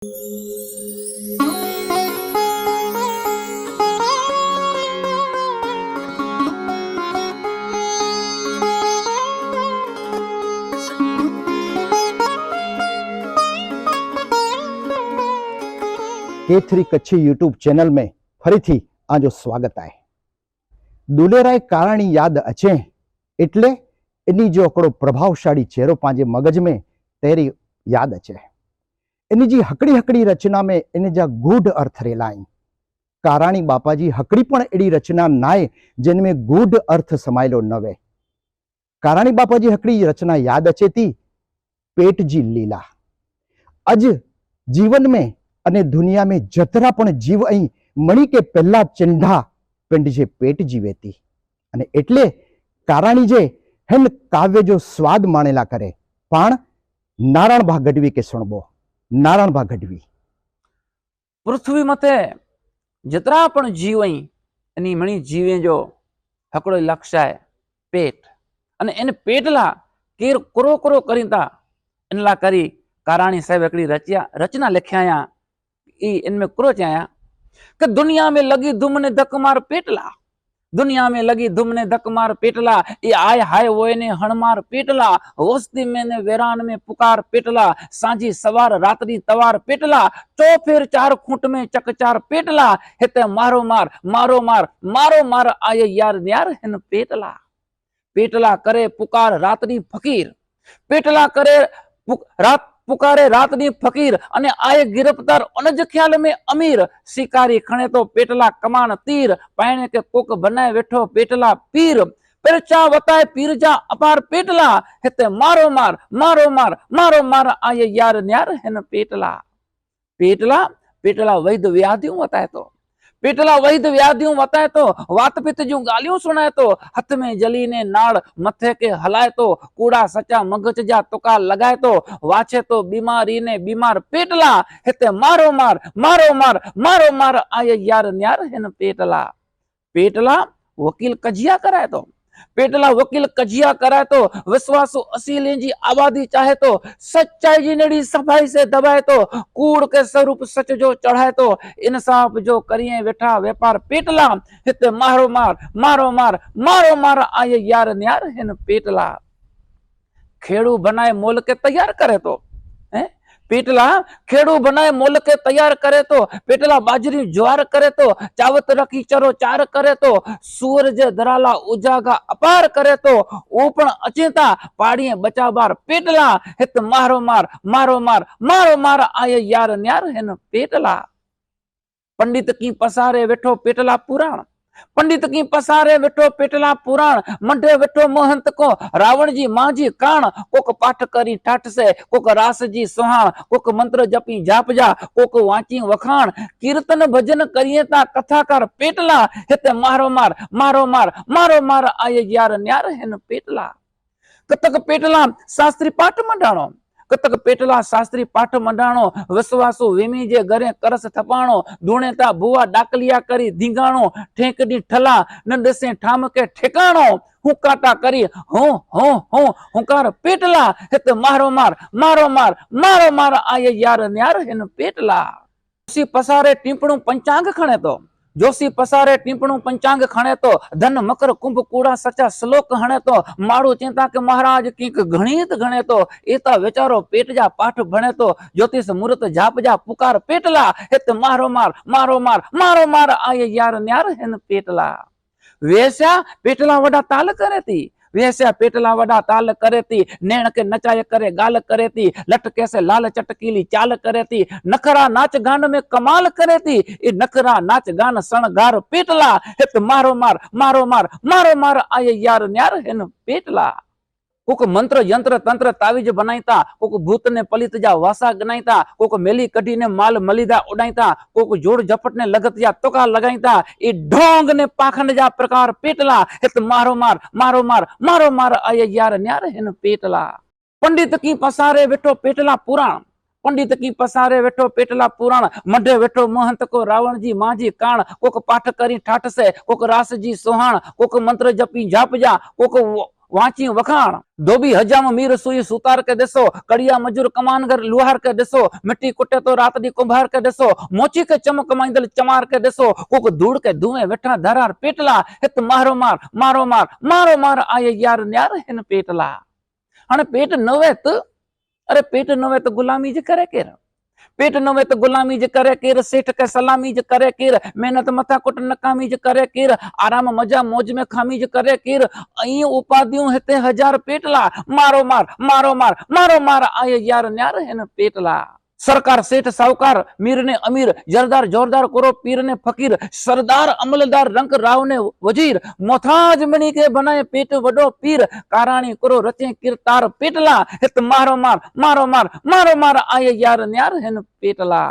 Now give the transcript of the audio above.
K3 कच्छी YouTube channel में फरीथी आजो स्वागत है। दुलेराय काराणी याद अचे एटले एनी जो एकड़ो प्रभावशाली चेहरो पांजे मगज में तेरी याद अचे। एनी जी हकड़ी हकड़ी रचना में एने जा गूढ़ अर्थ रेलाई। काराणी बापाजी हकड़ी पण एडी रचना नाय जिनमें गूढ़ अर्थ समायेलो नवे। काराणी बापाजी हकड़ी रचना याद अचे थी पेट जी लीला। अज जीवन में अने दुनिया में जतरा पण जीव अहीं मणी के पहला चंडा पिंड जे पेट जीवे थी अने एटले काराणी जे हेन काव्य जो स्वाद माणेला करे पण नारायण भा गढ़वी के सुणबो। नारायण भा गढ़वी पृथ्वी मते जतरा पण जीव अहीं एनी मणी जीवे जो हकड़ो लक्ष्य है पेट अने एने पेटला केर करो करो करीता एनला करी काराणी साहेब एकड़ी रचना लिख्या इनमें क्रोच आया कि दुनिया में लगी धूम ने धक मार पेटला, दुनिया में लगी धूम ने धक मार पेटला, ये आय हाय वो ने हणमार पेटला, वस्ती में ने वेरान में पुकार पेटला, सांझी सवार रात्रि तवार पेटला, चौफेर चार खूंट में चकचार पेटला, हेते मारो मार मारो मार मारो मार आये यार यार हिन पेटला। पेटला करे पुकार रात्रि फकीर, पेटला करे रात पुकारे रातनी फकीर अने आए गिरफ्तार अनज ख्याल में अमीर, शिकारी खणे तो पेटला कमान तीर, पायने के कोक बनाए वेठो पेटला पीर, परचा वताए पीरजा अपार पेटला, हेते मारो मार मारो मार मारो मार आये यार न्यार हेन पेटला। पेटला पेटला वैध व्याधियों वताए तो, पेटला वैध व्याधियों वताए तो, वात पित्त जूं गालियों सुनाए तो, हथ में जली ने नाड़ मथे के हलाए तो, कूड़ा सचा मगज जा तुका लगाए तो, वाछे तो बीमारी ने बीमार पेटला, हेते मारो मार मारो मार मारो मार आये यार न्यार हेन पेटला। पेटला वकील कजिया कराए तो, पेटला वकील कजिया कराए तो, विश्वासु असीले जी आबादी चाहे तो, सच्चाई जी नेड़ी सफाई से दबाए तो, कूड़ के स्वरूप सच जो चढ़ाए तो, इंसाफ जो करिए वेठा व्यापार पेटला, हिते मारो मार मारो मार मारो मार आये यार न्यार हिन पेटला। खेड़ू बनाए मोल के तैयार करे तो, पेटला खेड़ू बनाए मोल के तैयार करे तो, पेटला बाजरी ज्वार करे तो, चावत रखी चरो चार करे तो, सूरज दराला उजागा अपार करे तो, ऊपण अचेता पाड़िए बचा बार पेटला, हित मारो मार मारो मार मारो मार आये यार न्यार हेन पेटला। पंडित की पसारे वेठो पेटला पुराण, पंडित की पसारे वेठो पेटला पुराण, मंडे वेठो महंत को रावण जी मां जी कान, कोक पाठ करी ठाठ से, कोक रास जी सुहाण, कोक मंत्र जपी जाप जा, कोक वांची वखाण, कीर्तन भजन करिए ता कथाकार पेटला, हेते मारो मार मारो मार मारो मार आये यार न्यार हेन पेटला। कतक पेटला शास्त्री पाठ मंडाणो, कतक पेटला शास्त्री पाठ मंडाणो, विश्वासु वेमी जे घरे करस थपाणो, धूणेता भुआ डाकलिया करी धींगाणो, ठेकडी ठला न दसे ठाम के ठेकाणो, हुकाटा करी हो हो हो हुकार पेटला, हेते मारो मार मारो मार मारो मार आये यार न्यार हेन पेटला। जोशी पसारे टीपणू पंचांग खणे तो, जोशी पसारे टीपणू पंचांग खणे तो, धन मकर कुंभ कूड़ा सचा श्लोक हणे तो, माड़ू चिंता के महाराज कीक गणित गणे तो, एता वेचारो पेट जा पाठ भणे तो, ज्योतिष मुहूर्त जाप जा पुकार पेटला, हेत मारो मार मारो मार मारो मार आये यार न्यार हेन पेटला। वेश्या पेटला वडा ताल करे थी, वेश्या पेटला वडा ताल करे थी, नैण के नचाए करे गाल करे थी, लटके से लाल चटकीली चाल करे थी, नखरा नाच गान में कमाल करे थी, ये नखरा नाच गान सणगार पेटला, हित मारो मार मारो मार मारो मार आये यार न्यार हेन पेटला। कोक मंत्र यंत्र तंत्र तावीज बनाईता, कोक भूत ने पलित जा वासा गनाईता, कोक मेली कढ़ी ने माल मलिदा उड़ाईता, कोक जोड़ झपट ने लगत जा तोका लगाईता, ई ढोंग ने पाखंड जा प्रकार पेटला, हित मारो मार मारो मार मारो मार आये यार न्यार हेन पेटला। पंडित की पसारे वेठो पेटला पुराण, पंडित की पसारे वेठो पेटला पुराण, मढे वेठो महंत को रावण जी मां जी कान, कोक पाठ करी ठाठ से, कोक रास जी सोहाण, कोक मंत्र जपी जाप जा, कोक वाची वखाण धोबी हजाम मीर सुई सुतार के देसो कड़िया मजूर कमानगर लुहार के देसो मिट्टी कुटे तो रात दी कुंभार के देसो मोची के चमक माइंदल चमार के देसो कोक धूड़ के धुएं वेठा धरार पेटला हित मारो मार मारो मार मारो मार आये यार न्यार हिन पेटला हाणे पेट नवे त अरे पेट नवे त गुलामी जे करे केर पेट नवे त गुलामी जे करे केर सेठ के सलामी जे करे केर मेहनत मथा कुट नकामी जे करे केर आराम मजा मौज में खामी जे करे केर अई उपाधियों हिते हजार पेटला मारो मार मारो मार मारो मार आये यार न्यार हिन पेटला सरकार सेठ साहूकार मीर ने अमीर जरदार जोरदार करो पीर ने फकीर सरदार अमलदार रंग राव ने वजीर मोथाज मणि के बनाए पेट वडो पीर काराणी करो रचे किरतार पेटला हित मारो मार मारो मार मारो मार आये यार न्यार हिन पेटला।